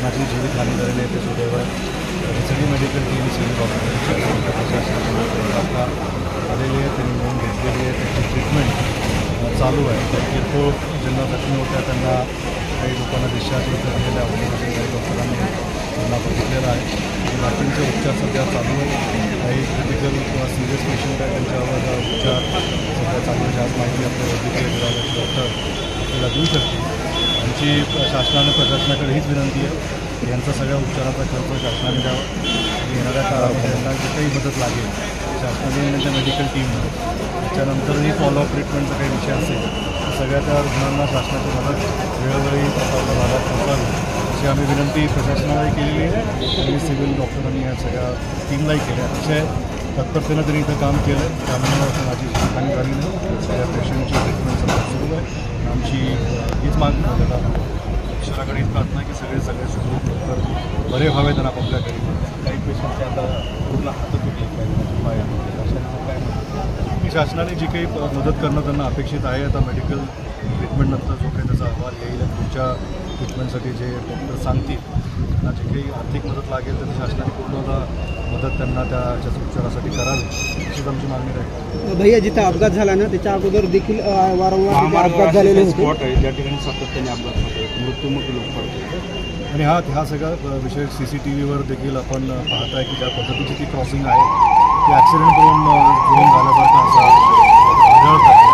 माझी जीवितहानी झालेली आहे ते सुदैव रिसर्च मेडिकल टीम सिव्हिल हॉस्पिटलच्या प्रशासनाच्या आलेली आहे. त्यांनी नोंद घेतलेली आहे. त्याची ट्रीटमेंट चालू आहे. तर किरकोळ ज्यांना जखमी होत्या त्यांना काही लोकांना डिस्चार्ज केलेल्या ऑपरेशन काही डॉक्टरांनी त्यांना बघितलेलं आहे. बाकींचे उपचार सध्या चालू आहे. काही क्रिटिकल किंवा सिरियस पेशंट आहे त्यांच्यावर उपचार सध्या चालू आहे. आज माहिती आपल्या वैद्यकीय विभागाचे डॉक्टर आपल्याला देऊ शकतील. आमची शासनाने प्रशासनाकडे हीच विनंती आहे की यांचा सगळ्या उपचाराचा खर्च शासनाने द्यावा. येणाऱ्या काळामध्ये यांना जे काही मदत लागेल शासनाने त्यांच्या मेडिकल टीमनं त्याच्यानंतरही फॉलोअप ट्रीटमेंटचा काही विषय असेल तर सगळ्या त्या रुग्णांना शासनाची मदत वेळोवेळी आपल्या भागात पोहोचावी अशी आम्ही विनंती प्रशासनालाही केलेली आहे आणि सिव्हिल डॉक्टरांनी या सगळ्या टीमलाही केल्या. अतिशय तत्परतेनं त्यांनी इथं काम केलं. त्यामुळे माझी हानी झाली नाही. सगळ्या पेशंटची ट्रीटमेंट सध्या सुरू आहे. आमची हीच मागणी होतं ईश्वराकडे हीच प्रार्थना की सगळे सुखरूप लवकर बरे व्हावे त्यांना आपल्या घरी. काही पेशंटचे आता पूर्ण हात तुटले पाय काय शासनाने जी काही मदत करणं त्यांना अपेक्षित आहे. आता मेडिकल ट्रीटमेंटनंतर जो काही त्याचा अहवाल येईल पुढच्या ट्रीटमेंटसाठी जे डॉक्टर सांगतील त्यांना जे काही आर्थिक मदत लागेल तर शासनाने पूर्णतः मदत त्यांना त्याच्या उपचारासाठी करावी अशीच आमची मागणी राहील. भैया जिथं अपघात झाला ना त्याच्या अगोदर देखील वारंवार अपघात झालेले स्पॉट आहे ज्या ठिकाणी सातत्याने अपघात होते मृत्यूमुखी लोक पडते आणि हा सगळा विषय CCTVवर देखील आपण पाहत आहे की ज्या पद्धतीची ती क्रॉसिंग आहे ती ॲक्सिडेंट करून झाल्यासारखं असं आढळतं.